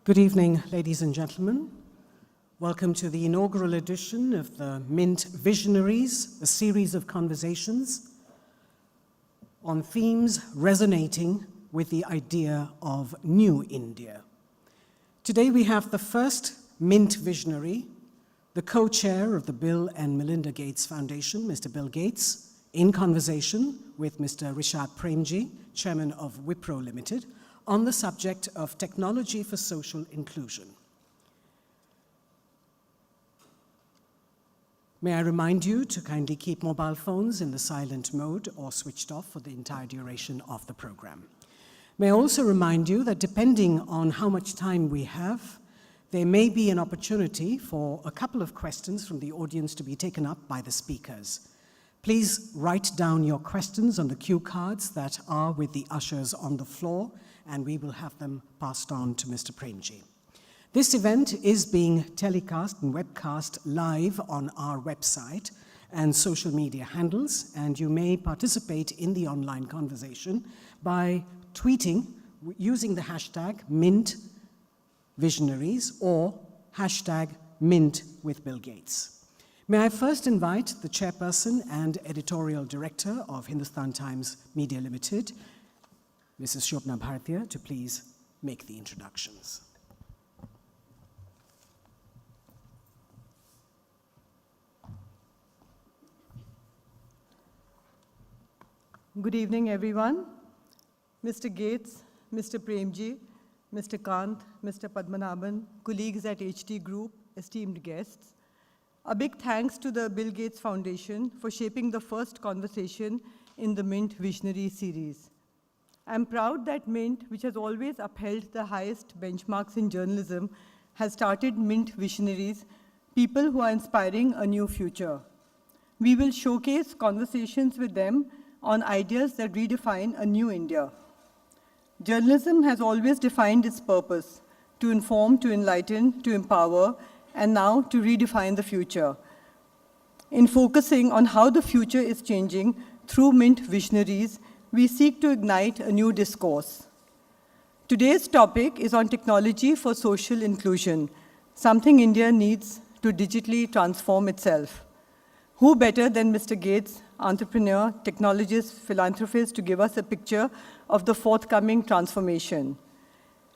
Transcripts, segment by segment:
Good evening, ladies and gentlemen. Welcome to the inaugural edition of the Mint Visionaries, a series of conversations on themes resonating with the idea of New India. Today we have the first Mint Visionary, the co-chair of the Bill and Melinda Gates Foundation, Mr. Bill Gates, in conversation with Mr. Rishad Premji, chairman of Wipro Limited, on the subject of technology for social inclusion. May I remind you to kindly keep mobile phones in the silent mode or switched off for the entire duration of the program. May I also remind you that depending on how much time we have, there may be an opportunity for a couple of questions from the audience to be taken up by the speakers. Please write down your questions on the cue cards that are with the ushers on the floor, and we will have them passed on to Mr. Premji. This event is being telecast and webcast live on our website and social media handles, and you may participate in the online conversation by tweeting using the hashtag Mint Visionaries or hashtag Mint with Bill Gates. May I first invite the Chairperson and Editorial Director of Hindustan Times Media Limited, Mrs. Shobna Bhartiya, to please make the introductions. Good evening, everyone. Mr. Gates, Mr. Premji, Mr. Kant, Mr. Padmanabhan, colleagues at HT Group, esteemed guests. A big thanks to the Bill Gates Foundation for shaping the first conversation in the Mint Visionary series. I'm proud that Mint, which has always upheld the highest benchmarks in journalism, has started Mint Visionaries, people who are inspiring a new future. We will showcase conversations with them on ideas that redefine a new India. Journalism has always defined its purpose: to inform, to enlighten, to empower, and now to redefine the future. In focusing on how the future is changing through Mint Visionaries, we seek to ignite a new discourse. Today's topic is on technology for social inclusion, something India needs to digitally transform itself. Who better than Mr. Gates, entrepreneur, technologist, philanthropist, to give us a picture of the forthcoming transformation?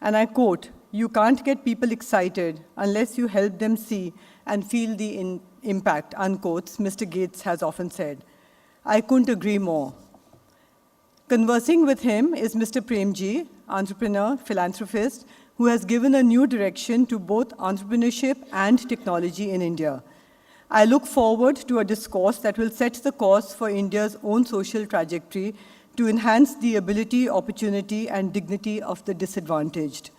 And I quote, "You can't get people excited unless you help them see and feel the impact," unquote, Mr. Gates has often said. I couldn't agree more. Conversing with him is Mr. Premji, entrepreneur, philanthropist, who has given a new direction to both entrepreneurship and technology in India. I look forward to a discourse that will set the course for India's own social trajectory to enhance the ability, opportunity, and dignity of the disadvantaged.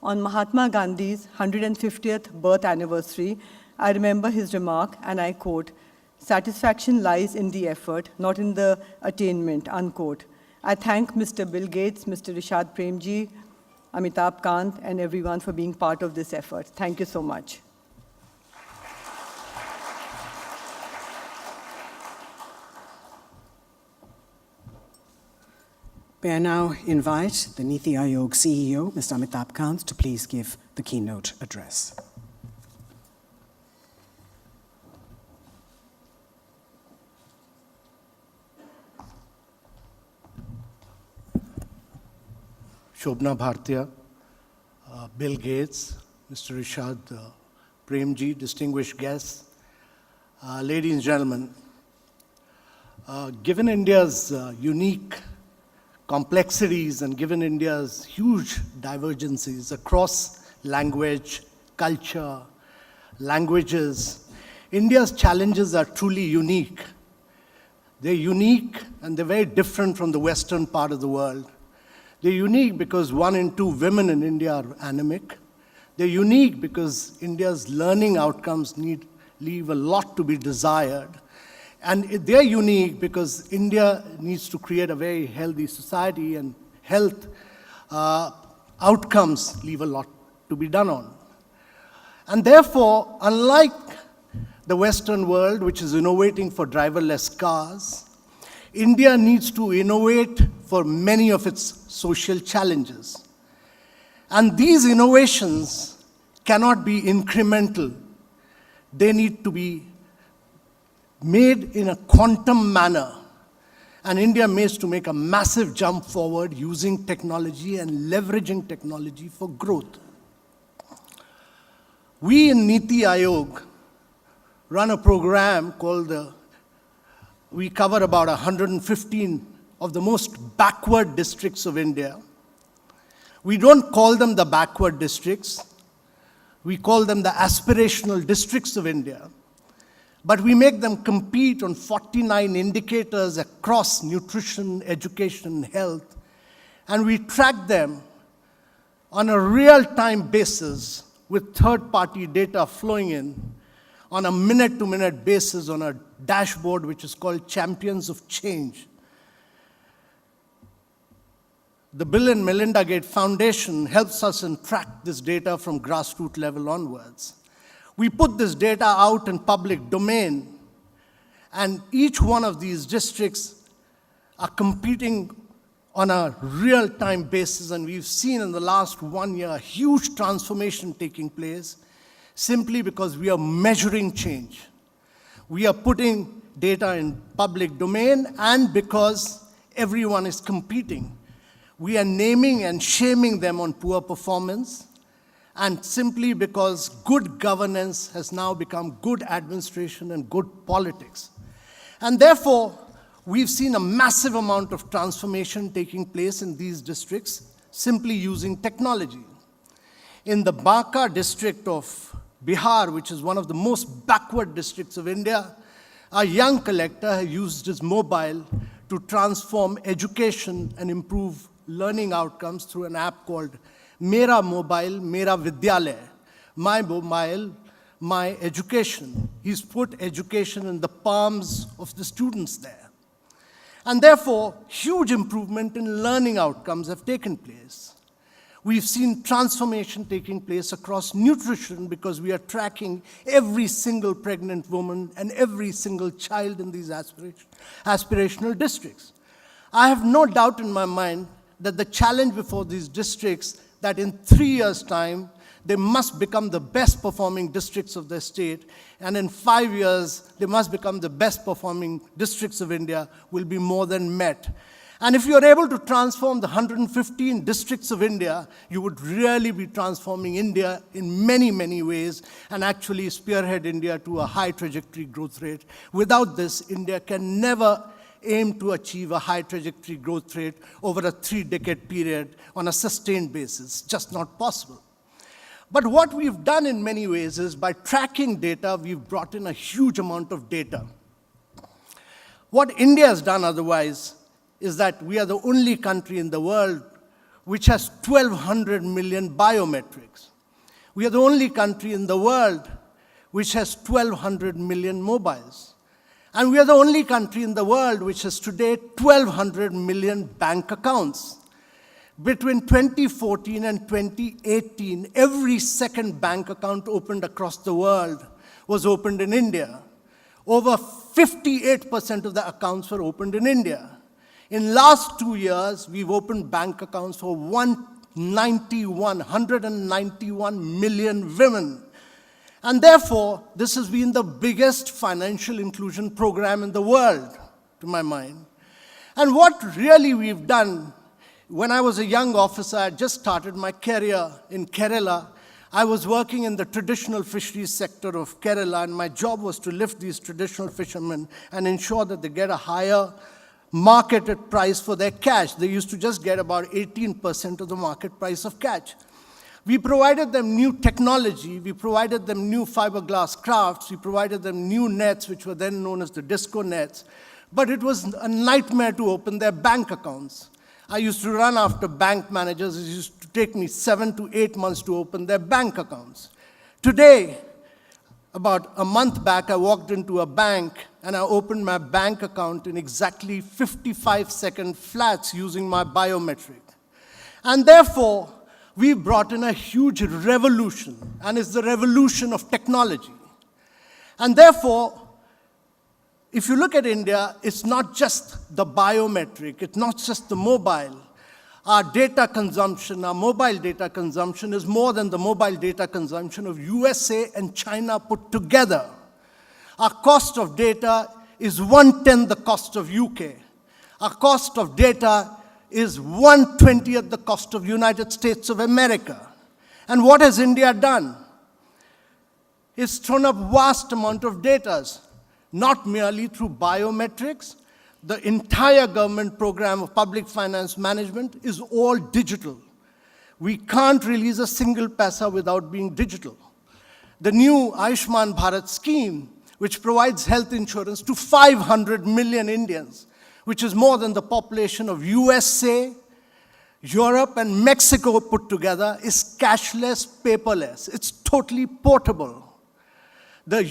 On Mahatma Gandhi's 150th birth anniversary, I remember his remark, and I quote, "Satisfaction lies in the effort, not in the attainment," unquote. I thank Mr. Bill Gates, Mr. Rishad Premji, Amitabh Kant, and everyone for being part of this effort. Thank you so much. May I now invite the Niti Aayog CEO, Mr. Amitabh Kant, to please give the keynote address. Shobna Bhartiya, Bill Gates, Mr. Rishad Premji, distinguished guests, ladies and gentlemen, given India's unique complexities and given India's huge divergences across language, culture, languages, India's challenges are truly unique. They're unique and they're very different from the Western part of the world. They're unique because 1 in 2 women in India are anemic. They're unique because India's learning outcomes leave a lot to be desired. And they're unique because India needs to create a very healthy society, and health outcomes leave a lot to be done on. And therefore, unlike the Western world, which is innovating for driverless cars, India needs to innovate for many of its social challenges. And these innovations cannot be incremental. They need to be made in a quantum manner. And India needs to make a massive jump forward using technology and leveraging technology for growth. We in Niti Aayog run a program called we cover about 115 of the most backward districts of India. We don't call them the backward districts. We call them the aspirational districts of India. But we make them compete on 49 indicators across nutrition, education, health, and we track them on a real-time basis with third-party data flowing in on a minute-to-minute basis on a dashboard which is called Champions of Change. The Bill and Melinda Gates Foundation helps us and track this data from grassroots level onwards. We put this data out in public domain, and each one of these districts are competing on a real-time basis, and we've seen in the last 1 year a huge transformation taking place simply because we are measuring change. We are putting data in public domain, and because everyone is competing. We are naming and shaming them on poor performance, and simply because good governance has now become good administration and good politics. And therefore, we've seen a massive amount of transformation taking place in these districts simply using technology. In the Banka district of Bihar, which is one of the most backward districts of India, a young collector used his mobile to transform education and improve learning outcomes through an app called Mera Mobile, Mera Vidyalaya. My mobile, my education. He's put education in the palms of the students there. And therefore, huge improvement in learning outcomes have taken place. We've seen transformation taking place across nutrition because we are tracking every single pregnant woman and every single child in these aspirational districts. I have no doubt in my mind that the challenge before these districts, that in 3 years' time, they must become the best performing districts of their state, and in 5 years, they must become the best performing districts of India, will be more than met. And if you are able to transform the 115 districts of India, you would really be transforming India in many, many ways and actually spearhead India to a high trajectory growth rate. Without this, India can never aim to achieve a high trajectory growth rate over a 3-decade period on a sustained basis. Just not possible. But what we've done in many ways is by tracking data, we've brought in a huge amount of data. What India has done otherwise is that we are the only country in the world which has 1,200 million biometrics. We are the only country in the world which has 1,200 million mobiles. And we are the only country in the world which has today 1,200 million bank accounts. Between 2014 and 2018, every second bank account opened across the world was opened in India. Over 58% of the accounts were opened in India. In last 2 years, we've opened bank accounts for 191 million women. And therefore, this has been the biggest financial inclusion program in the world, to my mind. And what really we've done, when I was a young officer, I just started my career in Kerala. I was working in the traditional fisheries sector of Kerala, and my job was to lift these traditional fishermen and ensure that they get a higher marketed price for their catch. They used to just get about 18% of the market price of catch. We provided them new technology, we provided them new fiberglass crafts, we provided them new nets, which were then known as the disco nets, but it was a nightmare to open their bank accounts. I used to run after bank managers. It used to take me 7 to 8 months to open their bank accounts. Today, about a month back, I walked into a bank and I opened my bank account in exactly 55-second flats using my biometric. And therefore, we brought in a huge revolution, and it's the revolution of technology. And therefore, if you look at India, it's not just the biometric, it's not just the mobile. Our data consumption, our mobile data consumption is more than the mobile data consumption of USA and China put together. Our cost of data is 1/10 the cost of UK. Our cost of data is 1/20th the cost of United States of America. And what has India done? It's thrown up vast amount of data, not merely through biometrics. The entire government program of public finance management is all digital. We can't release a single paisa without being digital. The new Ayushman Bharat scheme, which provides health insurance to 500 million Indians, which is more than the population of USA, Europe, and Mexico put together, is cashless, paperless. It's totally portable. The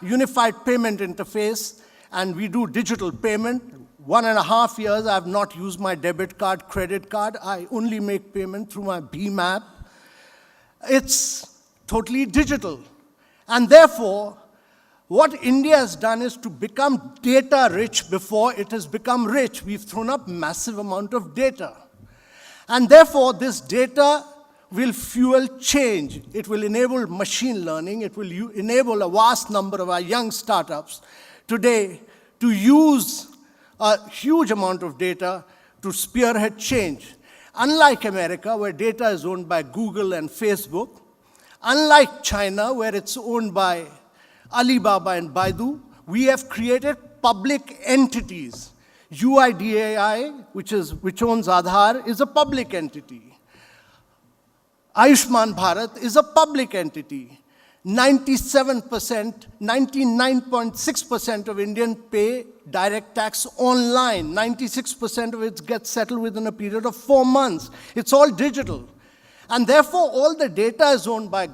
unified payment interface, and we do digital payment. 1.5 years, I have not used my debit card, credit card. I only make payment through my BHIM app. It's totally digital. And therefore, what India has done is to become data rich before it has become rich. We've thrown up massive amount of data. And therefore, this data will fuel change. It will enable machine learning. It will enable a vast number of our young startups today to use a huge amount of data to spearhead change. Unlike America, where data is owned by Google and Facebook, unlike China, where it's owned by Alibaba and Baidu, we have created public entities. UIDAI, which owns Aadhaar, is a public entity. Ayushman Bharat is a public entity. 99.6% of Indians pay direct tax online. 96% of it gets settled within a period of 4 months. It's all digital. And therefore, all the data is owned by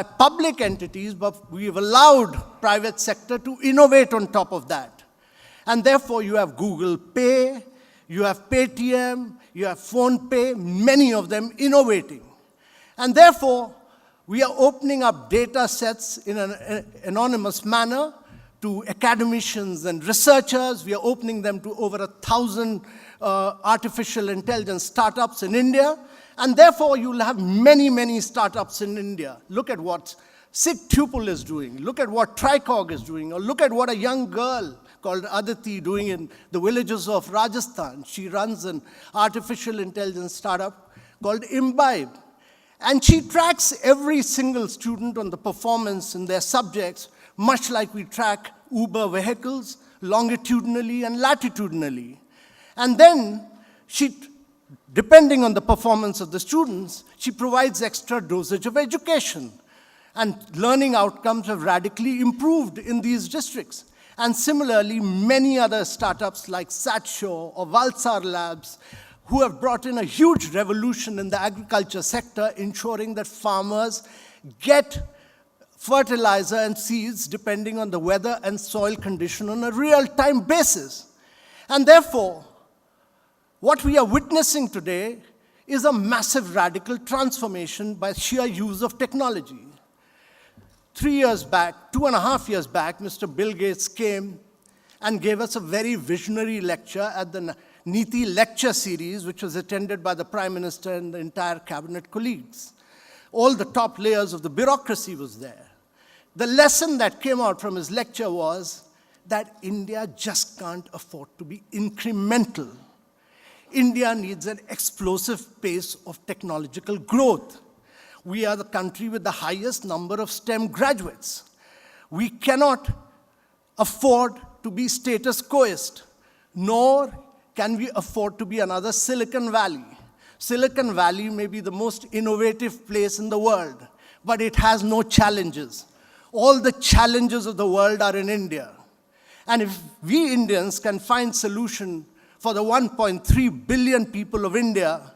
public entities, but we've allowed private sector to innovate on top of that. And therefore, you have Google Pay, you have Paytm, you have PhonePe, many of them innovating. And therefore, we are opening up data sets in an anonymous manner to academicians and researchers. We are opening them to over 1,000 artificial intelligence startups in India. And therefore, you'll have many, many startups in India. Look at what SigTuple is doing. Look at what Tricog is doing. Or look at what a young girl called Aditi doing in the villages of Rajasthan. She runs an artificial intelligence startup called Imbibe. And she tracks every single student on the performance in their subjects, much like we track Uber vehicles longitudinally and latitudinally. And then depending on the performance of the students, she provides extra dosage of education. And learning outcomes have radically improved in these districts. And similarly, many other startups like Satsho or Valsar Labs, who have brought in a huge revolution in the agriculture sector, ensuring that farmers get fertilizer and seeds depending on the weather and soil condition on a real-time basis. And therefore, what we are witnessing today is a massive radical transformation by sheer use of technology. 3 years back, 2.5 years back, Mr. Bill Gates came and gave us a very visionary lecture at the Niti lecture series, which was attended by the Prime Minister and the entire cabinet colleagues. All the top layers of the bureaucracy was there. The lesson that came out from his lecture was that India just can't afford to be incremental. India needs an explosive pace of technological growth. We are the country with the highest number of STEM graduates. We cannot afford to be status quoist, nor can we afford to be another Silicon Valley. Silicon Valley may be the most innovative place in the world, but it has no challenges. All the challenges of the world are in India. And if we Indians can find solution for the 1.3 billion people of India,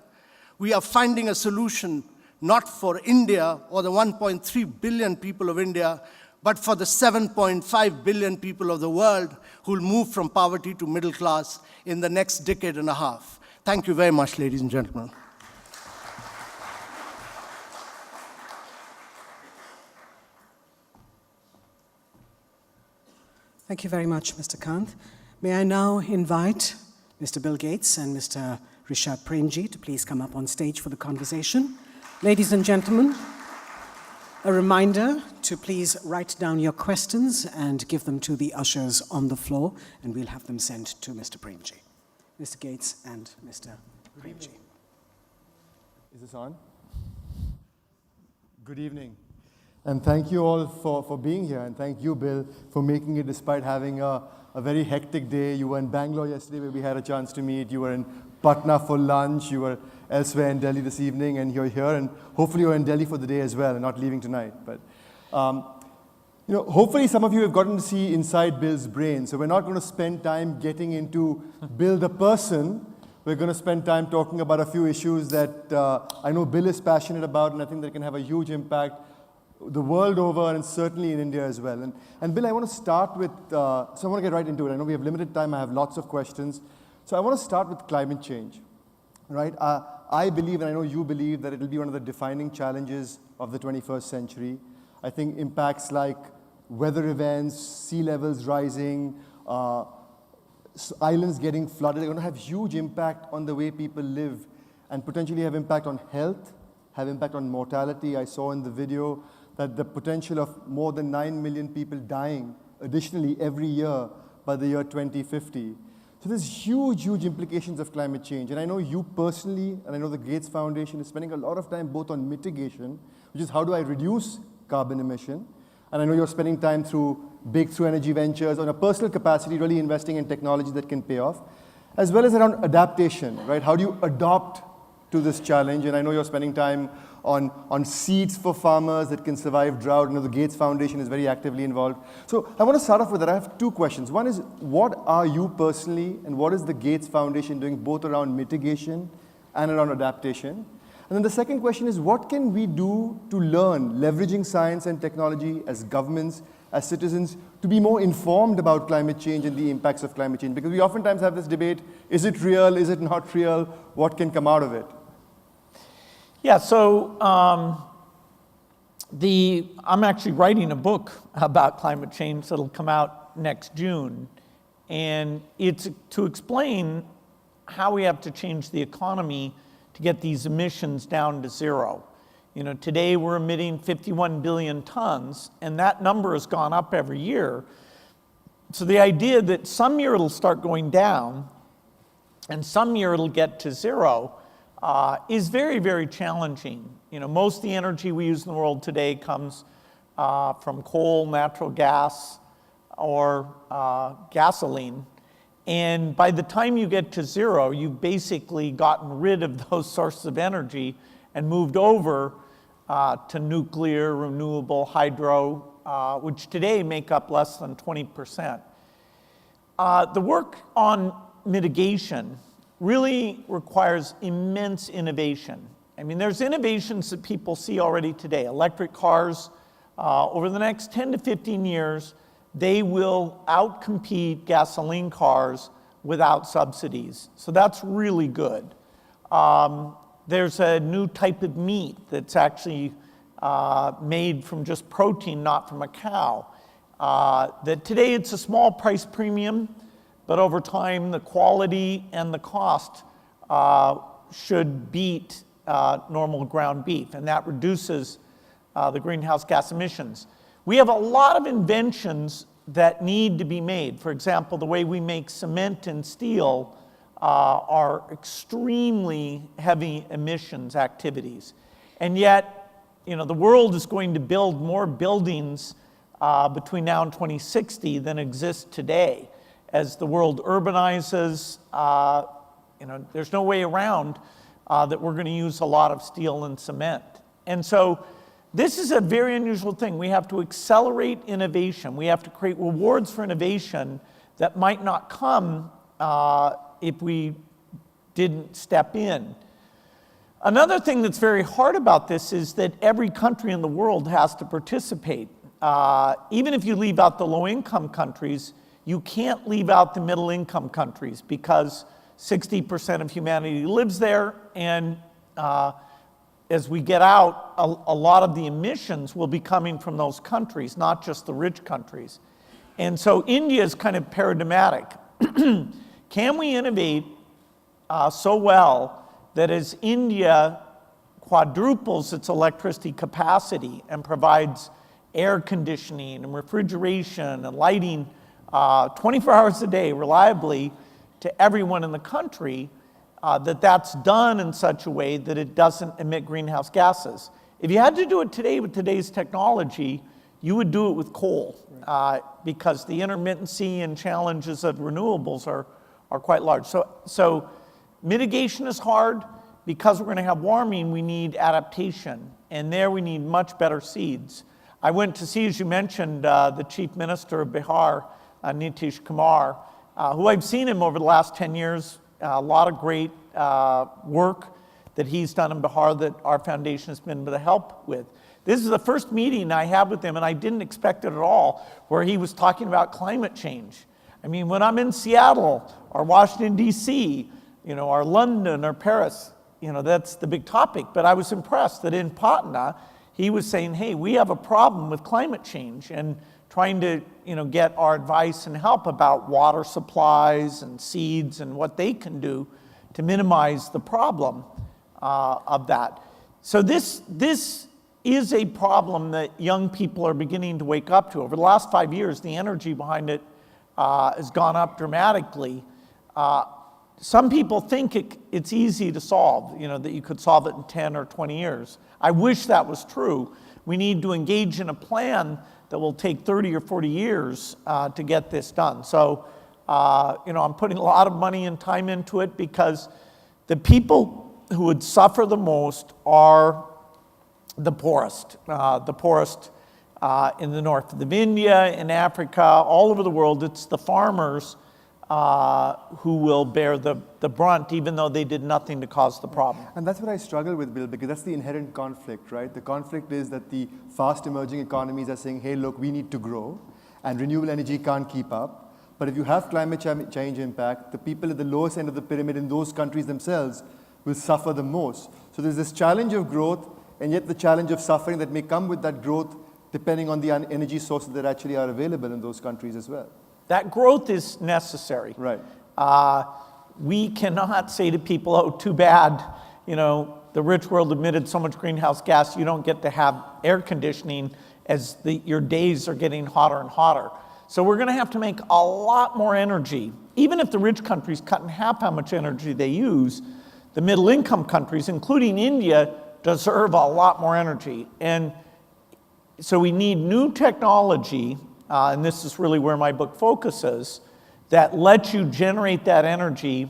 we are finding a solution not for India or the 1.3 billion people of India, but for the 7.5 billion people of the world who will move from poverty to middle class in the next decade and a half. Thank you very much, ladies and gentlemen. Thank you very much, Mr. Kant. May I now invite Mr. Bill Gates and Mr. Rishad Premji to please come up on stage for the conversation. Ladies and gentlemen, a reminder to please write down your questions and give them to the ushers on the floor, and we'll have them sent to Mr. Premji. Mr. Gates and Mr. Premji. Is this on? Good evening. And thank you all for being here, and thank you, Bill, for making it despite having a very hectic day. You were in Bangalore yesterday where we had a chance to meet. You were in Patna for lunch. You were elsewhere in Delhi this evening, and you're here, and hopefully you're in Delhi for the day as well and not leaving tonight. But hopefully some of you have gotten to see inside Bill's brain. So we're not going to spend time getting into Bill the person. We're going to spend time talking about a few issues that I know Bill is passionate about, and I think that can have a huge impact the world over and certainly in India as well. And Bill, I want to start with, so I want to get right into it. I know we have limited time. I have lots of questions. So I want to start with climate change, right? I believe, and I know you believe, that it will be one of the defining challenges of the 21st century. I think impacts like weather events, sea levels rising, islands getting flooded are going to have huge impact on the way people live and potentially have impact on health, have impact on mortality. I saw in the video that the potential of more than 9 million people dying additionally every year by the year 2050. So there's huge, huge implications of climate change. And I know you personally, and I know the Gates Foundation is spending a lot of time both on mitigation, which is how do I reduce carbon emission, and I know you're spending time through breakthrough energy ventures on a personal capacity, really investing in technology that can pay off, as well as around adaptation, right? How do you adopt to this challenge? And I know you're spending time on seeds for farmers that can survive drought. I know the Gates Foundation is very actively involved. So I want to start off with that. I have two questions. One is, what are you personally and what is the Gates Foundation doing both around mitigation and around adaptation? And then the second question is, what can we do to learn, leveraging science and technology as governments, as citizens, to be more informed about climate change and the impacts of climate change? Because we oftentimes have this debate, is it real, is it not real, what can come out of it? Yeah, so I'm actually writing a book about climate change that'll come out next June. And it's to explain how we have to change the economy to get these emissions down to zero. You know, today we're emitting 51 billion tons, and that number has gone up every year. So the idea that some year it'll start going down and some year it'll get to zero is very, very challenging. You know, most of the energy we use in the world today comes from coal, natural gas, or gasoline. And by the time you get to zero, you've basically gotten rid of those sources of energy and moved over to nuclear, renewable, hydro, which today make up less than 20%. The work on mitigation really requires immense innovation. I mean, there's innovations that people see already today. Electric cars, over the next 10 to 15 years, they will outcompete gasoline cars without subsidies. So that's really good. There's a new type of meat that's actually made from just protein, not from a cow. That today it's a small price premium, but over time the quality and the cost should beat normal ground beef, and that reduces the greenhouse gas emissions. We have a lot of inventions that need to be made. For example, the way we make cement and steel are extremely heavy emissions activities. And yet, you know, the world is going to build more buildings between now and 2060 than exist today. As the world urbanizes, you know, there's no way around that we're going to use a lot of steel and cement. And so this is a very unusual thing. We have to accelerate innovation. We have to create rewards for innovation that might not come if we didn't step in. Another thing that's very hard about this is that every country in the world has to participate. Even if you leave out the low-income countries, you can't leave out the middle-income countries because 60% of humanity lives there, and as we get out, a lot of the emissions will be coming from those countries, not just the rich countries. And so India is kind of paradigmatic. Can we innovate so well that as India quadruples its electricity capacity and provides air conditioning and refrigeration and lighting 24 hours a day reliably to everyone in the country, that's done in such a way that it doesn't emit greenhouse gases. If you had to do it today with today's technology, you would do it with coal, because the intermittency and challenges of renewables are quite large. So mitigation is hard. Because we're going to have warming, we need adaptation, and there we need much better seeds. I went to see, as you mentioned, the Chief Minister of Bihar, Nitish Kumar, who I've seen him over the last 10 years, a lot of great work that he's done in Bihar that our foundation has been able to help with. This is the first meeting I had with him, and I didn't expect it at all, where he was talking about climate change. I mean, when I'm in Seattle or Washington, D.C., or London or Paris, that's the big topic. But I was impressed that in Patna, he was saying, hey, we have a problem with climate change, and trying to get our advice and help about water supplies and seeds and what they can do to minimize the problem of that. So this is a problem that young people are beginning to wake up to. Over the last 5 years, the energy behind it has gone up dramatically. Some people think it's easy to solve, that you could solve it in 10 or 20 years. I wish that was true. We need to engage in a plan that will take 30 or 40 years to get this done. So, I'm putting a lot of money and time into it, because the people who would suffer the most are the poorest in the north of India, in Africa, all over the world. It's the farmers who will bear the brunt, even though they did nothing to cause the problem. And that's what I struggle with, Bill, because that's the inherent conflict, right? The conflict is that the fast emerging economies are saying, hey, look, we need to grow, and renewable energy can't keep up. But if you have climate change impact, the people at the lowest end of the pyramid in those countries themselves will suffer the most. So there's this challenge of growth, and yet the challenge of suffering that may come with that growth, depending on the energy sources that actually are available in those countries as well. That growth is necessary. Right. We cannot say to people, oh, too bad, the rich world emitted so much greenhouse gas, you don't get to have air conditioning as your days are getting hotter and hotter. So we're going to have to make a lot more energy. Even if the rich countries cut in half how much energy they use, the middle income countries, including India, deserve a lot more energy. And so we need new technology, and this is really where my book focuses, that lets you generate that energy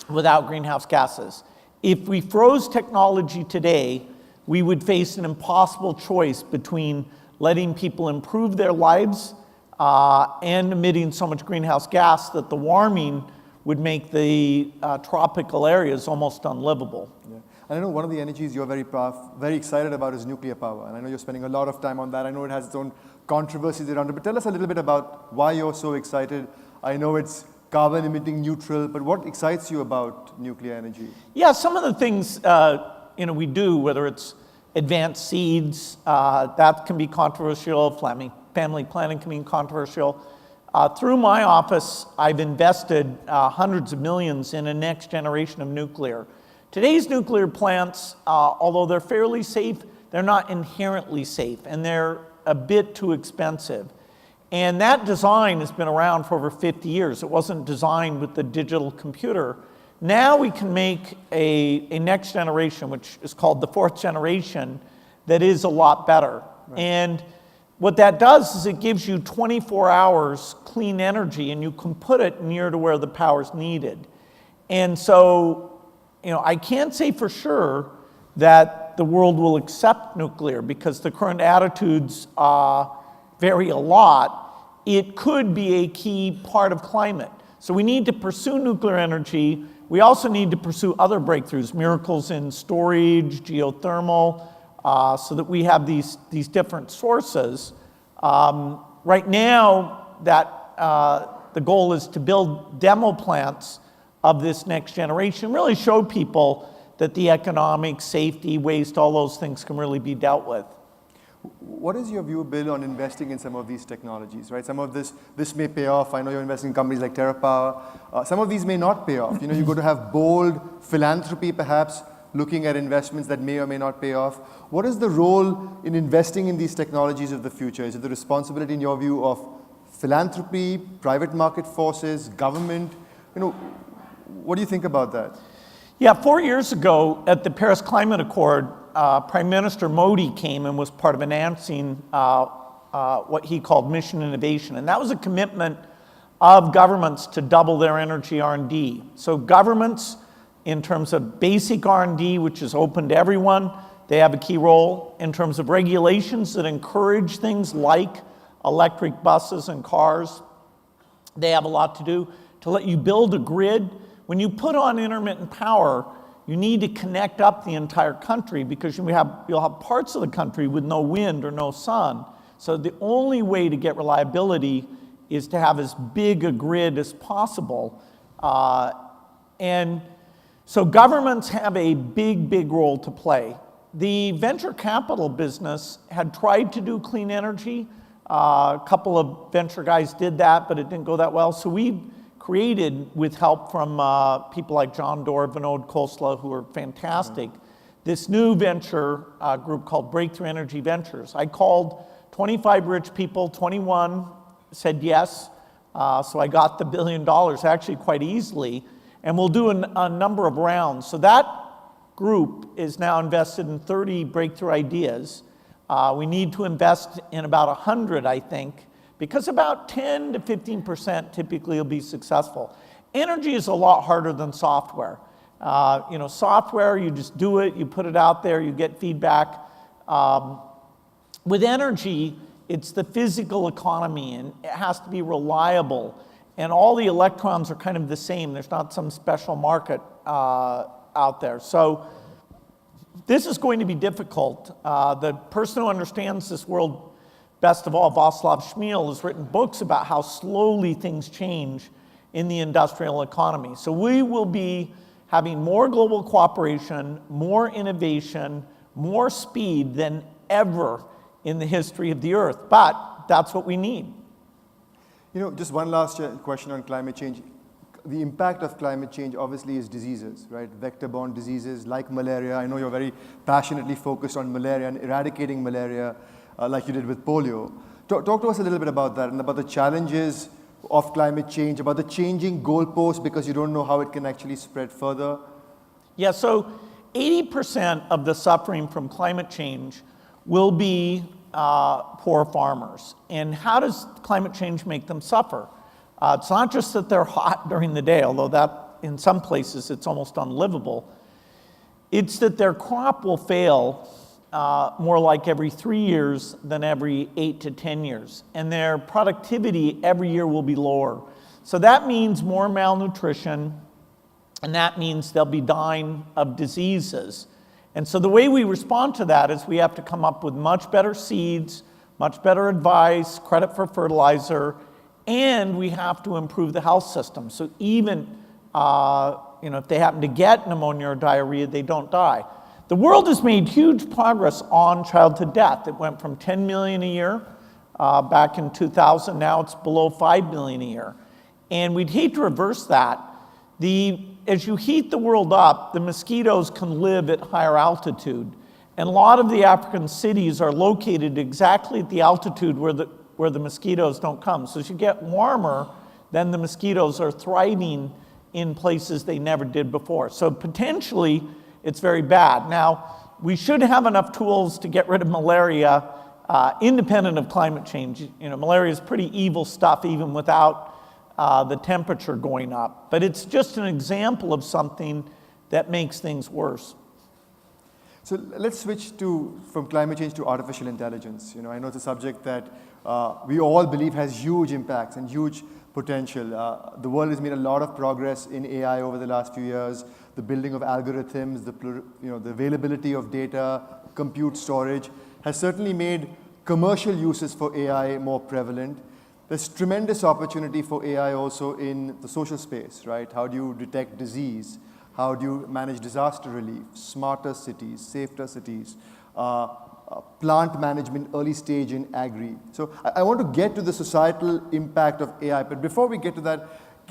without greenhouse gases. If we froze technology today, we would face an impossible choice between letting people improve their lives and emitting so much greenhouse gas that the warming would make the tropical areas almost unlivable. Yeah. And I know one of the energies you're very excited about is nuclear power. And I know you're spending a lot of time on that. I know it has its own controversies around it. But tell us a little bit about why you're so excited. I know it's carbon emitting neutral, but what excites you about nuclear energy? Yeah, some of the things we do, whether it's advanced seeds, that can be controversial. Family planning can be controversial. Through my office, I've invested hundreds of millions in a next generation of nuclear. Today's nuclear plants, although they're fairly safe, they're not inherently safe, and they're a bit too expensive. And that design has been around for over 50 years. It wasn't designed with the digital computer. Now we can make a next generation, which is called the fourth generation, that is a lot better. Right. And what that does is it gives you 24 hours clean energy, and you can put it near to where the power's needed. And so, I can't say for sure that the world will accept nuclear, because the current attitudes vary a lot. It could be a key part of climate. So we need to pursue nuclear energy. We also need to pursue other breakthroughs, miracles in storage, geothermal, so that we have these different sources. Right now, the goal is to build demo plants of this next generation, really show people that the economic, safety, waste, all those things can really be dealt with. What is your view, Bill, on investing in some of these technologies, right? Some of this may pay off. I know you're investing in companies like TerraPower. Some of these may not pay off. You're going to have bold philanthropy, perhaps, looking at investments that may or may not pay off. What is the role in investing in these technologies of the future? Is it the responsibility, in your view, of philanthropy, private market forces, government? What do you think about that? Yeah, 4 years ago at the Paris Climate Accord, Prime Minister Modi came and was part of announcing what he called mission innovation. And that was a commitment of governments to double their energy R&D. So governments, in terms of basic R&D, which is open to everyone, they have a key role. In terms of regulations that encourage things like electric buses and cars, they have a lot to do. To let you build a grid, when you put on intermittent power, you need to connect up the entire country because you'll have parts of the country with no wind or no sun. So the only way to get reliability is to have as big a grid as possible. And so governments have a big role to play. The venture capital business had tried to do clean energy. A couple of venture guys did that, but it didn't go that well. So we created, with help from people like John Doerr, Vinod Khosla, who are fantastic, this new venture group called Breakthrough Energy Ventures. I called 25 rich people, 21 said yes, so I got the $1 billion actually quite easily, and we'll do a number of rounds. So that group is now invested in 30 breakthrough ideas. We need to invest in about 100, I think, because about 10 to 15% typically will be successful. Energy is a lot harder than software. Software, you just do it, you put it out there, you get feedback. With energy, it's the physical economy, and it has to be reliable. And all the electrons are kind of the same. There's not some special market out there. So this is going to be difficult. The person who understands this world best of all, Václav Smil, has written books about how slowly things change in the industrial economy. So we will be having more global cooperation, more innovation, more speed than ever in the history of the Earth. But that's what we need. Just one last question on climate change. The impact of climate change obviously is diseases, right? Vector-borne diseases like malaria. I know you're very passionately focused on malaria and eradicating malaria, like you did with polio. Talk to us a little bit about that and about the challenges of climate change, about the changing goalposts because you don't know how it can actually spread further. Yeah, so 80% of the suffering from climate change will be poor farmers. And how does climate change make them suffer? It's not just that they're hot during the day, although that in some places it's almost unlivable. It's that their crop will fail more like every 3 years than every 8 to 10 years. And their productivity every year will be lower. So that means more malnutrition, and that means they'll be dying of diseases. And so the way we respond to that is we have to come up with much better seeds, much better advice, credit for fertilizer, and we have to improve the health system. So even if they happen to get pneumonia or diarrhea, they don't die. The world has made huge progress on childhood death. It went from 10 million a year back in 2000. Now it's below 5 million a year. And we'd hate to reverse that. As you heat the world up, the mosquitoes can live at higher altitude. And a lot of the African cities are located exactly at the altitude where the mosquitoes don't come. So as you get warmer, then the mosquitoes are thriving in places they never did before. So potentially, it's very bad. Now, we should have enough tools to get rid of malaria independent of climate change. Malaria is pretty evil stuff even without the temperature going up. But it's just an example of something that makes things worse. So let's switch from climate change to artificial intelligence. I know it's a subject that we all believe has huge impacts and huge potential. The world has made a lot of progress in AI over the last few years. The building of algorithms, the availability of data, compute storage has certainly made commercial uses for AI more prevalent. There's tremendous opportunity for AI also in the social space, right? How do you detect disease? How do you manage disaster relief? Smarter cities, safer cities. plant management, early stage in agri. So I want to get to the societal impact of AI, but before we get to that,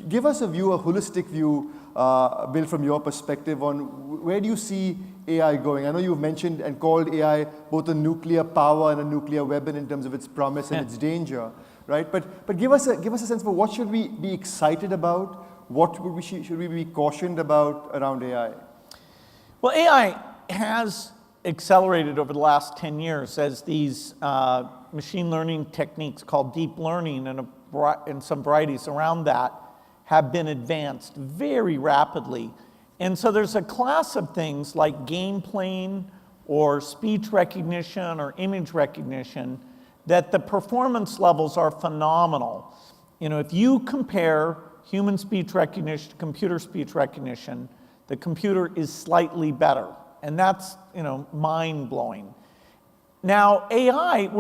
give us a view, a holistic view, Bill, from your perspective on where do you see AI going? I know you've mentioned and called AI both a nuclear power and a nuclear weapon in terms of its promise and its danger, right? But give us a sense for what should we be excited about? What should we be cautioned about around AI? Well, AI has accelerated over the last 10 years as these machine learning techniques called deep learning and some varieties around that have been advanced very rapidly. And so there's a class of things like game playing or speech recognition or image recognition that the performance levels are phenomenal. You know, if you compare human speech recognition to computer speech recognition, the computer is slightly better. And that's, you know, mind-blowing. Now, AI,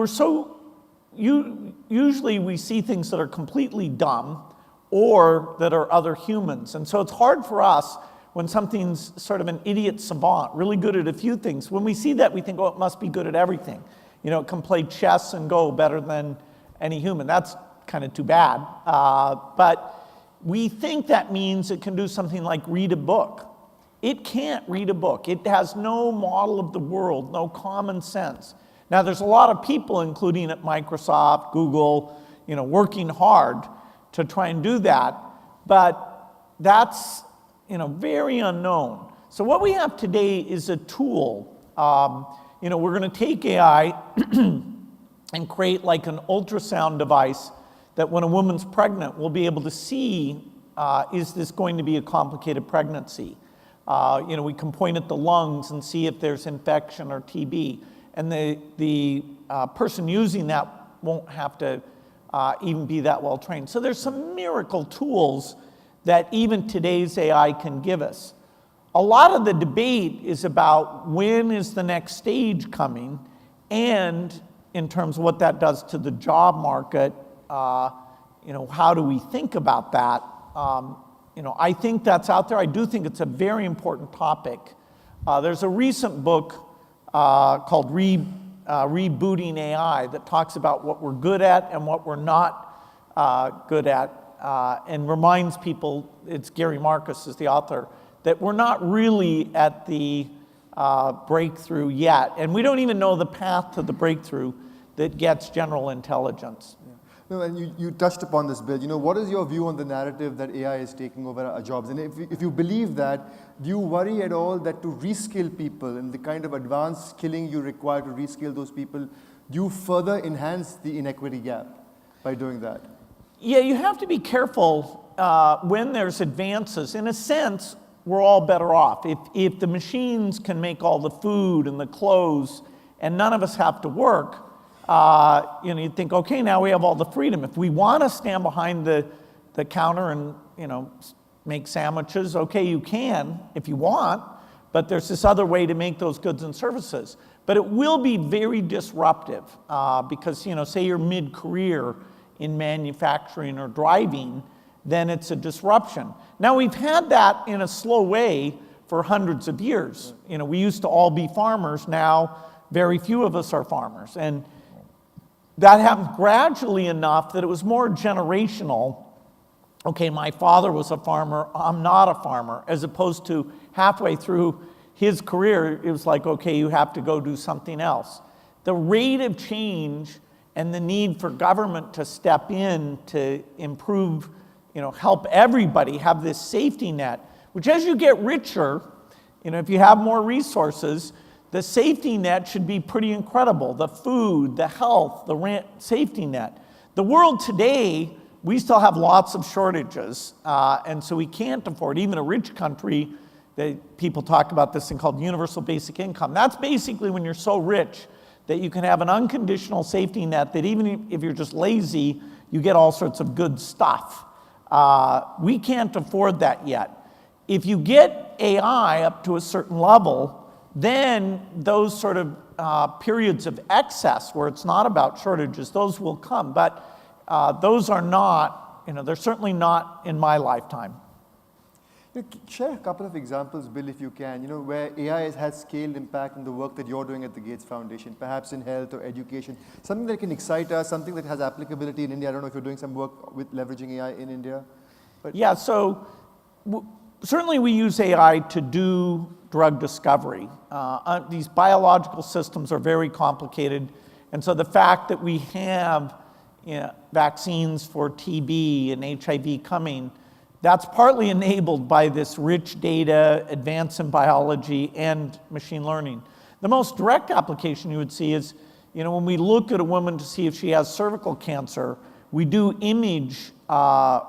usually we see things that are completely dumb or that are other humans. And so it's hard for us when something's sort of an idiot savant, really good at a few things. When we see that, we think, oh, it must be good at everything. You know, it can play chess and Go better than any human. That's kind of too bad. But we think that means it can do something like read a book. It can't read a book. It has no model of the world, no common sense. Now, there's a lot of people, including at Microsoft, Google, you know, working hard to try and do that, but that's, you know, very unknown. So what we have today is a tool. You know, we're going to take AI and create like an ultrasound device that when a woman's pregnant, we'll be able to see, is this going to be a complicated pregnancy? You know, we can point at the lungs and see if there's infection or TB. And the person using that won't have to even be that well trained. So there's some miracle tools that even today's AI can give us. A lot of the debate is about when is the next stage coming, and in terms of what that does to the job market, you know, how do we think about that? You know, I think that's out there. I do think it's a very important topic. There's a recent book called Rebooting AI that talks about what we're good at and what we're not good at, and reminds people, it's Gary Marcus is the author, that we're not really at the breakthrough yet. And we don't even know the path to the breakthrough that gets general intelligence. No, and you touched upon this, Bill. You know, what is your view on the narrative that AI is taking over our jobs? And if you believe that, do you worry at all that to reskill people and the kind of advanced skilling you require to reskill those people, do you further enhance the inequity gap by doing that? Yeah, you have to be careful when there's advances. In a sense, we're all better off. If the machines can make all the food and the clothes and none of us have to work, you know, you think, okay, now we have all the freedom. If we want to stand behind the counter and, you know, make sandwiches, okay, you can if you want, but there's this other way to make those goods and services. But it will be very disruptive because, you know, say you're mid-career in manufacturing or driving, then it's a disruption. Now, we've had that in a slow way for hundreds of years. You know, we used to all be farmers. Now, very few of us are farmers. And that happened gradually enough that it was more generational. Okay, my father was a farmer, I'm not a farmer, as opposed to halfway through his career, it was like, okay, you have to go do something else. The rate of change and the need for government to step in to improve, you know, help everybody have this safety net, which as you get richer, you know, if you have more resources, the safety net should be pretty incredible. The food, the health, the rent safety net. The world today, we still have lots of shortages, and so we can't afford, even a rich country, people talk about this thing called universal basic income. That's basically when you're so rich that you can have an unconditional safety net that even if you're just lazy, you get all sorts of good stuff. We can't afford that yet. If you get AI up to a certain level, then those sort of periods of excess where it's not about shortages, those will come. But those are not, you know, they're certainly not in my lifetime. Share a couple of examples, Bill, if you can, where AI has had scaled impact in the work that you're doing at the Gates Foundation, perhaps in health or education, something that can excite us, something that has applicability in India. I don't know if you're doing some work with leveraging AI in India. But Yeah, so certainly we use AI to do drug discovery. These biological systems are very complicated, and so the fact that we have vaccines for TB and HIV coming, that's partly enabled by this rich data, advance in biology, and machine learning. The most direct application you would see is, when we look at a woman to see if she has cervical cancer, we do image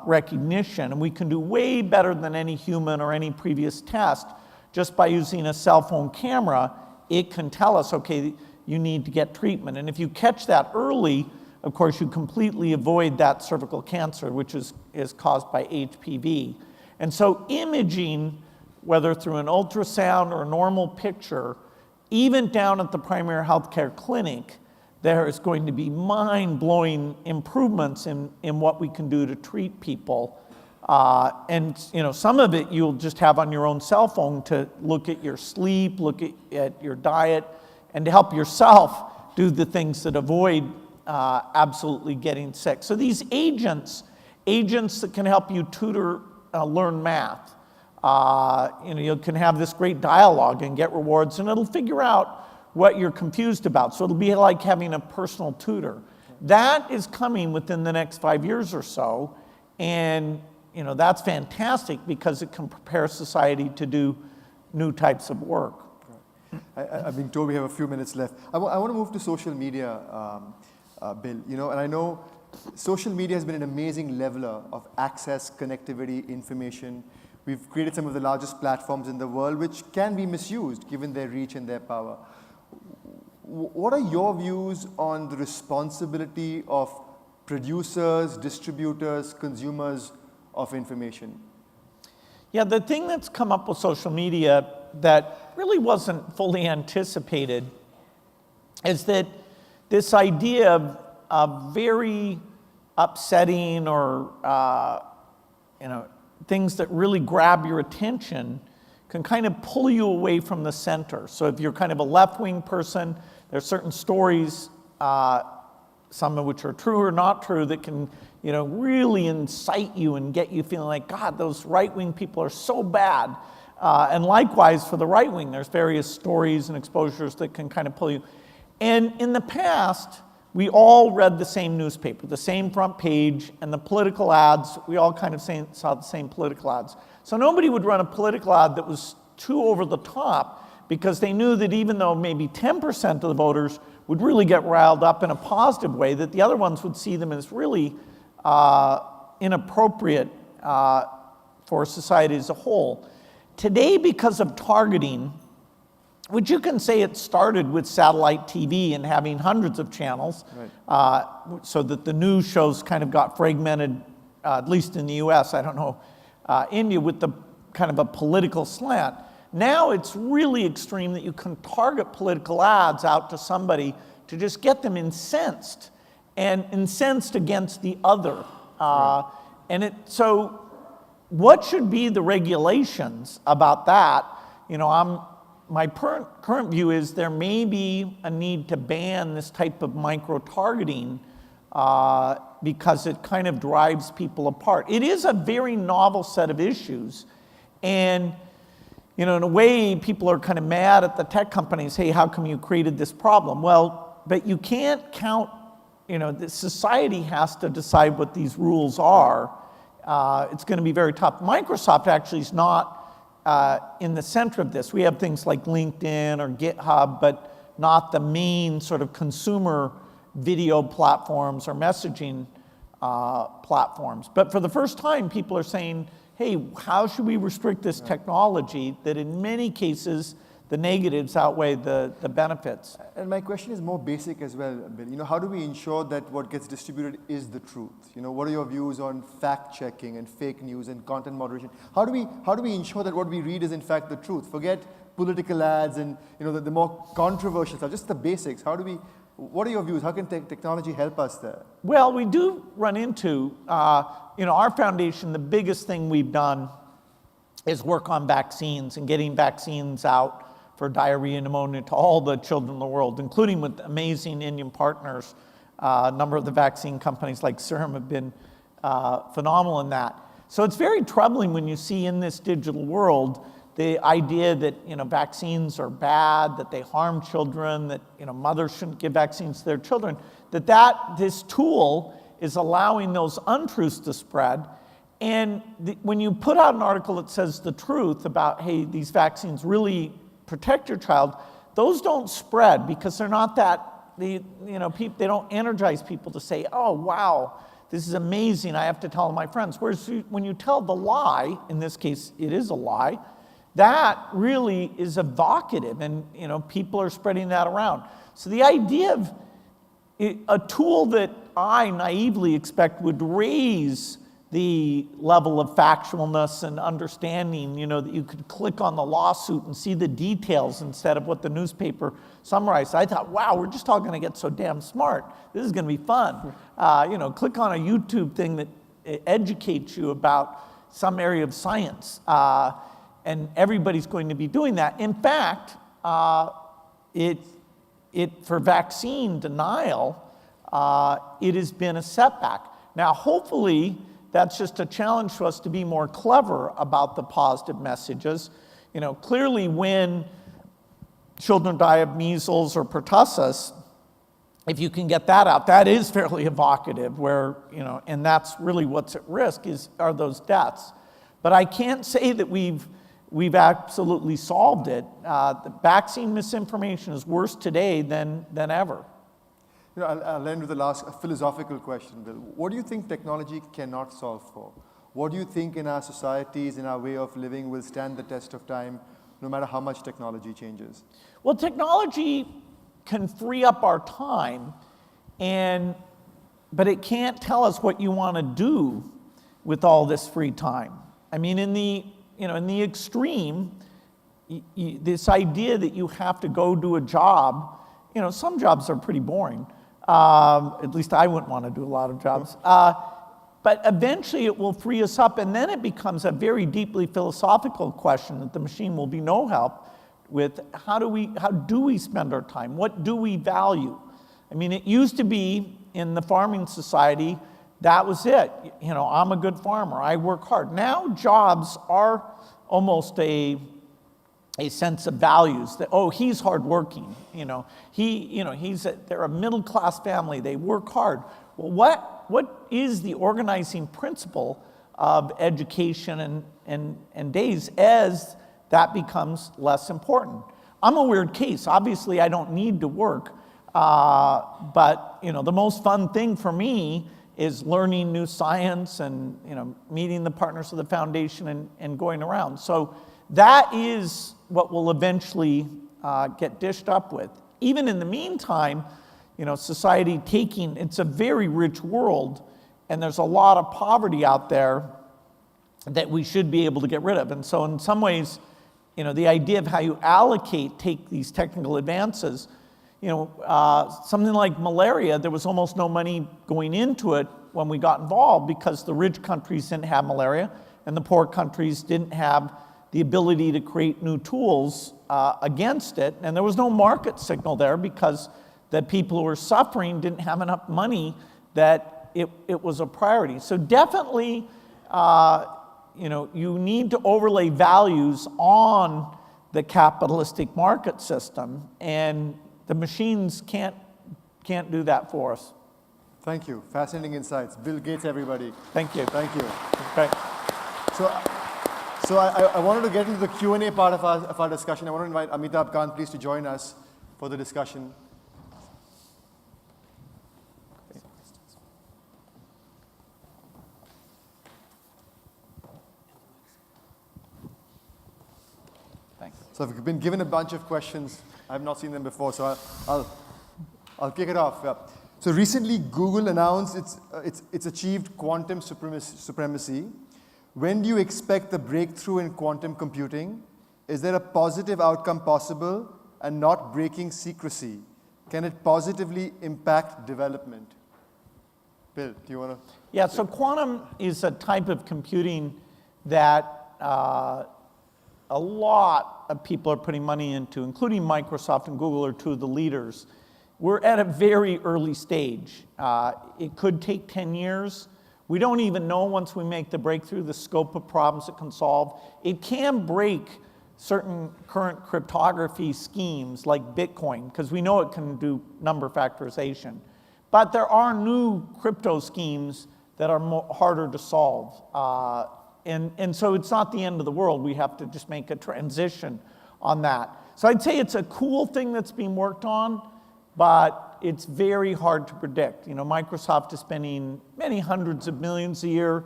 recognition, and we can do way better than any human or any previous test. Just by using a cell phone camera, it can tell us, okay, you need to get treatment. And if you catch that early, of course, you completely avoid that cervical cancer, which is caused by HPV. And so imaging, whether through an ultrasound or a normal picture, even down at the primary healthcare clinic, there is going to be mind-blowing improvements in what we can do to treat people. And some of it you'll just have on your own cell phone to look at your sleep, look at your diet, and to help yourself do the things that avoid absolutely getting sick. So these agents that can help you tutor, learn math. You can have this great dialogue and get rewards, and it'll figure out what you're confused about. So it'll be like having a personal tutor. That is coming within the next 5 years or so, and that's fantastic because it can prepare society to do new types of work. I'm being told we have a few minutes left. I want to move to social media, Bill. And I know social media has been an amazing leveler of access, connectivity, information. We've created some of the largest platforms in the world, which can be misused given their reach and their power. What are your views on the responsibility of producers, distributors, consumers of information? Yeah, the thing that's come up with social media that really wasn't fully anticipated is that this idea of very upsetting or things that really grab your attention can kind of pull you away from the center. So if you're kind of a left-wing person, there are certain stories, some of which are true or not true, that can really incite you and get you feeling like, God, those right-wing people are so bad. And likewise for the right wing, there's various stories and exposures that can kind of pull you. And in the past, we all read the same newspaper, the same front page, and the political ads, we all kind of saw the same political ads. So nobody would run a political ad that was too over the top, because they knew that even though maybe 10% of the voters would really get riled up in a positive way, that the other ones would see them as really inappropriate for society as a whole. Today, because of targeting, which you can say it started with satellite TV and having hundreds of channels, right, so that the news shows kind of got fragmented, at least in the US, I don't know, India, with the kind of a political slant. Now it's really extreme that you can target political ads out to somebody to just get them incensed, and incensed against the other. Right. So what should be the regulations about that? My current view is there may be a need to ban this type of micro-targeting because it kind of drives people apart. It is a very novel set of issues, and in a way, people are kind of mad at the tech companies. Hey, how come you created this problem? Well, but you can't count, the society has to decide what these rules are. It's going to be very tough. Microsoft actually is not in the center of this. We have things like LinkedIn or GitHub, but not the main sort of consumer video platforms or messaging platforms. But for the first time, people are saying, hey, how should we restrict this technology that in many cases the negatives outweigh the benefits? And my question is more basic as well, Bill. How do we ensure that what gets distributed is the truth? What are your views on fact-checking and fake news and content moderation? How do we ensure that what we read is in fact the truth? Forget political ads and the more controversial stuff, just the basics. What are your views? How can technology help us there? Well, we do run into, our foundation, the biggest thing we've done is work on vaccines and getting vaccines out for diarrhea and pneumonia to all the children in the world, including with amazing Indian partners. A number of the vaccine companies like Serum have been phenomenal in that. So it's very troubling when you see in this digital world the idea that vaccines are bad, that they harm children, that mothers shouldn't give vaccines to their children, this tool is allowing those untruths to spread. And when you put out an article that says the truth about, hey, these vaccines really protect your child, those don't spread because they're not they don't energize people to say, oh, wow, this is amazing, I have to tell my friends. Whereas when you tell the lie, in this case, it is a lie, that really is evocative, and people are spreading that around. So the idea of a tool that I naively expect would raise the level of factualness and understanding, that you could click on the lawsuit and see the details instead of what the newspaper summarized. I thought, wow, we're just all going to get so damn smart. This is going to be fun. Click on a YouTube thing that educates you about some area of science. And everybody's going to be doing that. In fact, for vaccine denial, it has been a setback. Now, hopefully, that's just a challenge for us to be more clever about the positive messages. Clearly when children die of measles or pertussis, if you can get that out, that is fairly evocative, and that's really what's at risk are those deaths. But I can't say that we've absolutely solved it. The vaccine misinformation is worse today than ever. I'll end with the last philosophical question, Bill. What do you think technology cannot solve for? What do you think in our societies, in our way of living, will stand the test of time, no matter how much technology changes? Well, technology can free up our time, but it can't tell us what you want to do with all this free time. I mean, in the extreme, this idea that you have to go do a job, some jobs are pretty boring. At least I wouldn't want to do a lot of jobs. But eventually it will free us up, and then it becomes a very deeply philosophical question that the machine will be no help with. How do we spend our time? What do we value? I mean, it used to be in the farming society, that was it. I'm a good farmer, I work hard. Now jobs are almost a sense of values that, oh, he's hardworking, they're a middle-class family, they work hard. Well, what is the organizing principle of education and days as that becomes less important? I'm a weird case. Obviously, I don't need to work, but the most fun thing for me is learning new science and meeting the partners of the foundation and going around. So that is what will eventually get dished up with. Even in the meantime, society it's a very rich world, and there's a lot of poverty out there that we should be able to get rid of. And so in some ways, the idea of how you take these technical advances, something like malaria, there was almost no money going into it when we got involved because the rich countries didn't have malaria and the poor countries didn't have the ability to create new tools against it. And there was no market signal there because the people who were suffering didn't have enough money that it was a priority. So definitely, you need to overlay values on the capitalistic market system, and the machines can't do that for us. Thank you. Fascinating insights. Bill Gates, everybody. Thank you. Thank you. Okay. So I wanted to get into the Q&A part of our discussion. I want to invite Amitabh Kant, please, to join us for the discussion. Thanks. So I've been given a bunch of questions. I have not seen them before, so I'll kick it off. Yeah. So recently, Google announced it's achieved quantum supremacy. When do you expect the breakthrough in quantum computing? Is there a positive outcome possible and not breaking secrecy? Can it positively impact development? Bill, do you want to? Yeah, so quantum is a type of computing that a lot of people are putting money into, including Microsoft and Google are two of the leaders. We're at a very early stage. It could take 10 years. We don't even know once we make the breakthrough the scope of problems it can solve. It can break certain current cryptography schemes like Bitcoin, because we know it can do number factorization. But there are new crypto schemes that are harder to solve. And so it's not the end of the world. We have to just make a transition on that. So I'd say it's a cool thing that's being worked on, but it's very hard to predict. You know, Microsoft is spending many hundreds of millions a year.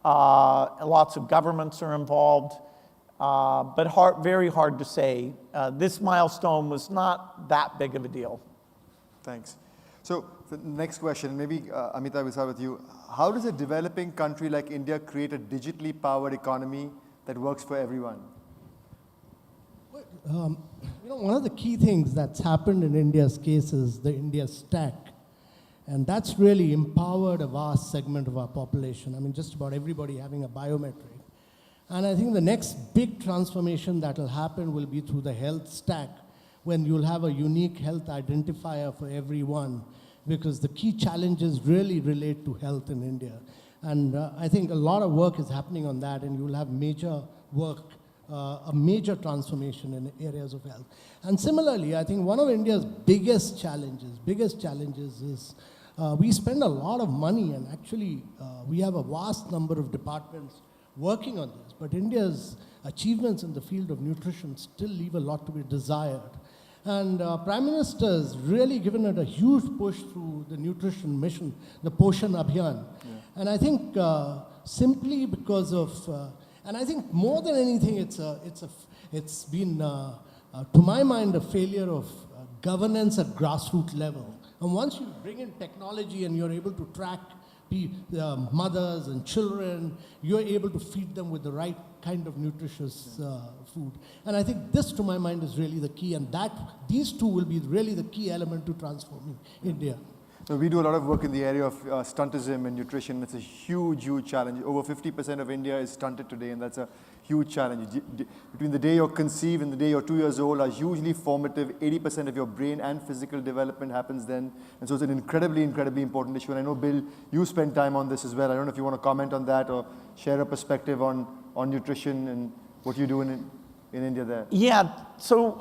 Lots of governments are involved, but very hard to say. This milestone was not that big of a deal. Thanks. So the next question, maybe Amitabh, we'll start with you. How does a developing country like India create a digitally powered economy that works for everyone? One of the key things that's happened in India's case is the India stack. And that's really empowered a vast segment of our population. I mean, just about everybody having a biometric. And I think the next big transformation that will happen will be through the health stack, when you'll have a unique health identifier for everyone, because the key challenges really relate to health in India. And I think a lot of work is happening on that, and you'll have major work, a major transformation in areas of health. And similarly, I think one of India's biggest challenges is we spend a lot of money, and actually we have a vast number of departments working on this, but India's achievements in the field of nutrition still leave a lot to be desired. And Prime Minister has really given it a huge push through the nutrition mission, the Poshan Abhiyan. Yeah. And I think simply because of, and I think more than anything, it's been, to my mind, a failure of governance at grassroots level. And once you bring in technology and you're able to track mothers and children, you're able to feed them with the right kind of nutritious food. And I think this, to my mind, is really the key, and these two will be really the key element to transforming India. So we do a lot of work in the area of stuntism and nutrition. It's a huge, huge challenge. Over 50% of India is stunted today, and that's a huge challenge. Between the day you're conceived and the day you're 2 years old are hugely formative. 80% of your brain and physical development happens then. And so it's an incredibly, incredibly important issue. And I know, Bill, you spend time on this as well. I don't know if you want to comment on that or share a perspective on nutrition and what you do in India there. Yeah, so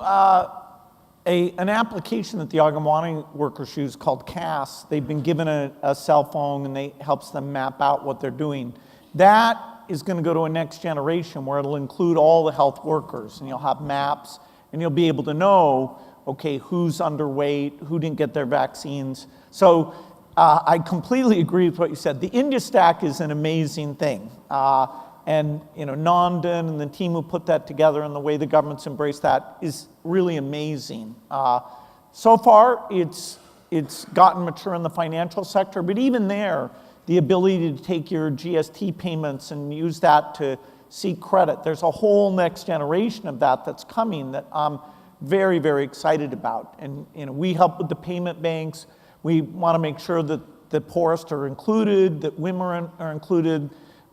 an application that the Wadhwani workers use called CAS, they've been given a cell phone and it helps them map out what they're doing. That is going to go to a next generation where it'll include all the health workers, and you'll have maps, and you'll be able to know, okay, who's underweight, who didn't get their vaccines. So I completely agree with what you said. The India Stack is an amazing thing. And Anandan and the team who put that together and the way the government's embraced that is really amazing. So far, it's gotten mature in the financial sector, but even there, the ability to take your GST payments and use that to seek credit. There's a whole next generation of that that's coming that I'm very, very excited about. And we help with the payment banks. We want to make sure that the poorest are included, that women are included,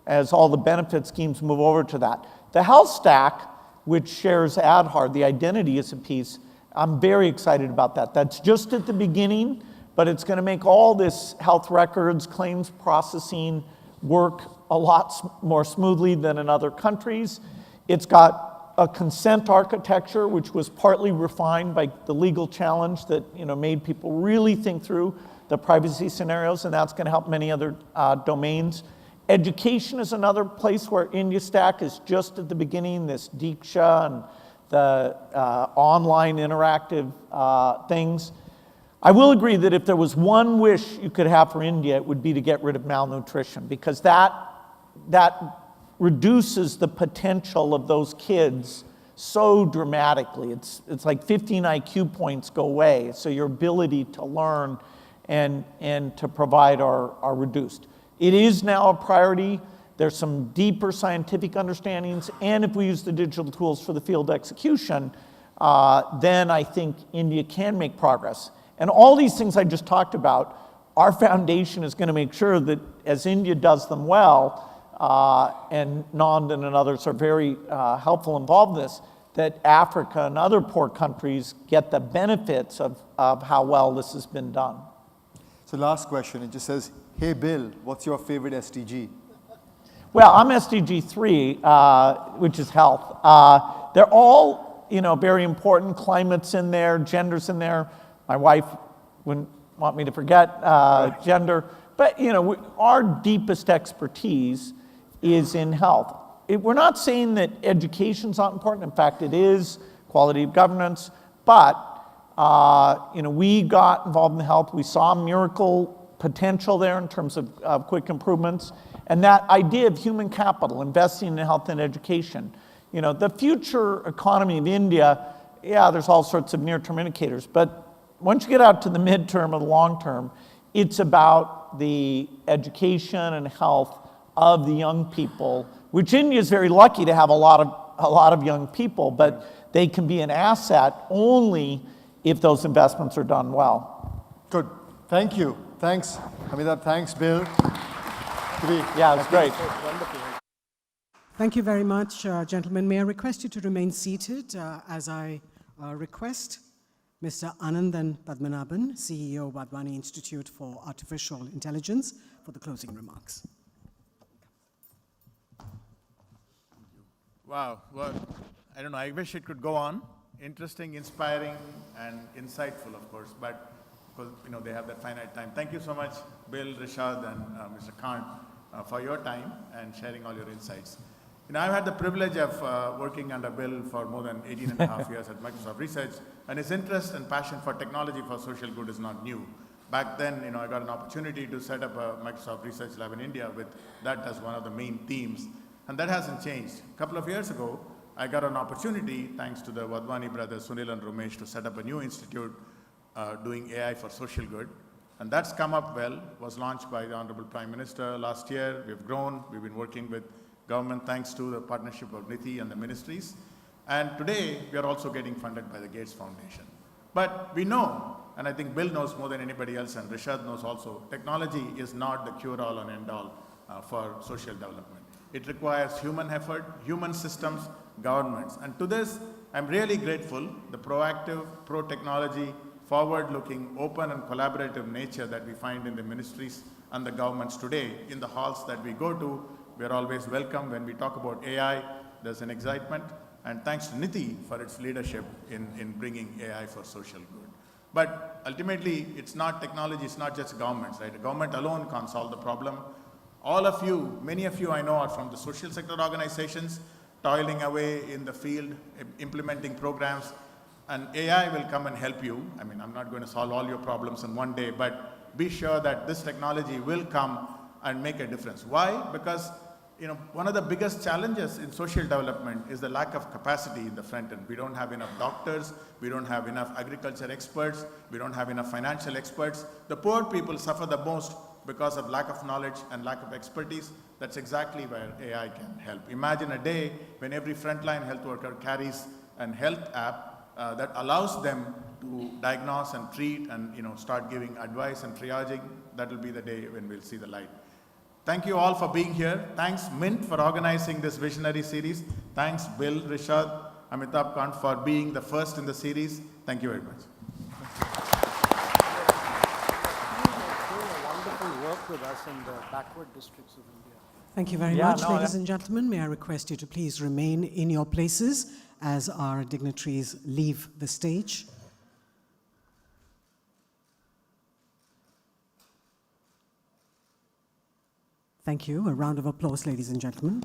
as all the benefit schemes move over to that. The health stack, which shares Aadhaar, the identity is a piece, I'm very excited about that. That's just at the beginning, but it's going to make all this health records, claims processing work a lot more smoothly than in other countries. It's got a consent architecture, which was partly refined by the legal challenge that made people really think through the privacy scenarios, and that's going to help many other domains. Education is another place where India Stack is just at the beginning, this Diksha and the online interactive things. I will agree that if there was one wish you could have for India, it would be to get rid of malnutrition, because that reduces the potential of those kids so dramatically. It's like 15 IQ points go away, so your ability to learn and to provide are reduced. It is now a priority. There's some deeper scientific understandings, and if we use the digital tools for the field execution, then I think India can make progress. And all these things I just talked about, our foundation is going to make sure that as India does them well, and Anandan and others are very helpful involved in this, that Africa and other poor countries get the benefits of how well this has been done. So last question, it just says, hey Bill, what's your favorite SDG? Well, I'm SDG 3, which is health. They're all, very important. Climate's in there, gender's in there. My wife wouldn't want me to forget gender. But, our deepest expertise is in health. We're not saying that education's not important. In fact, it is, quality of governance. But, we got involved in health. We saw miracle potential there in terms of quick improvements. And that idea of human capital, investing in health and education. The future economy of India, there's all sorts of near-term indicators. But once you get out to the midterm or the long term, it's about the education and health of the young people, which India is very lucky to have a lot of young people, but they can be an asset only if those investments are done well. Good. Thank you. Thanks, Amitabh. Thanks, Bill. Yeah, it's great. Thank you very much, gentlemen. May I request you to remain seated as I request Mr. Anandan Padmanabhan, CEO, Wadhwani Institute for Artificial Intelligence, for the closing remarks. Wow, well, I don't know, I wish it could go on. Interesting, inspiring, and insightful, of course, but because they have that finite time. Thank you so much, Bill, Rishad, and Mr. Kant, for your time and sharing all your insights. I've had the privilege of working under Bill for more than 18 and a half years at Microsoft Research, and his interest and passion for technology for social good is not new. Back then, I got an opportunity to set up a Microsoft Research Lab in India with that as one of the main themes, and that hasn't changed. A couple of years ago, I got an opportunity, thanks to the Wadhwani brothers, Sunil and Ramesh, to set up a new institute doing AI for social good. And that's come up well, was launched by the Honorable Prime Minister last year. We've grown, we've been working with government thanks to the partnership of NITI and the ministries. And today, we are also getting funded by the Gates Foundation. But we know, and I think Bill knows more than anybody else, and Rishad knows also, technology is not the cure-all and end-all for social development. It requires human effort, human systems, governments. And to this, I'm really grateful, the proactive, pro-technology, forward-looking, open and collaborative nature that we find in the ministries and the governments today. In the halls that we go to, we're always welcome. When we talk about AI, there's an excitement. And thanks to NITI for its leadership in bringing AI for social good. But ultimately, it's not technology, it's not just governments, right? The government alone can't solve the problem. All of you, many of you I know are from the social sector organizations, toiling away in the field, implementing programs, and AI will come and help you. I mean, I'm not going to solve all your problems in one day, but be sure that this technology will come and make a difference. Why? Because one of the biggest challenges in social development is the lack of capacity in the front end. We don't have enough doctors, we don't have enough agriculture experts, we don't have enough financial experts. The poor people suffer the most because of lack of knowledge and lack of expertise. That's exactly where AI can help. Imagine a day when every frontline health worker carries an health app that allows them to diagnose and treat and start giving advice and triaging. That will be the day when we'll see the light. Thank you all for being here. Thanks Mint for organizing this visionary series. Thanks Bill, Rishad, Amitabh Kant for being the first in the series. Thank you very much. Wonderful work with us in the backward districts of India. Thank you very much, ladies and gentlemen. May I request you to please remain in your places as our dignitaries leave the stage. Thank you. A round of applause, ladies and gentlemen.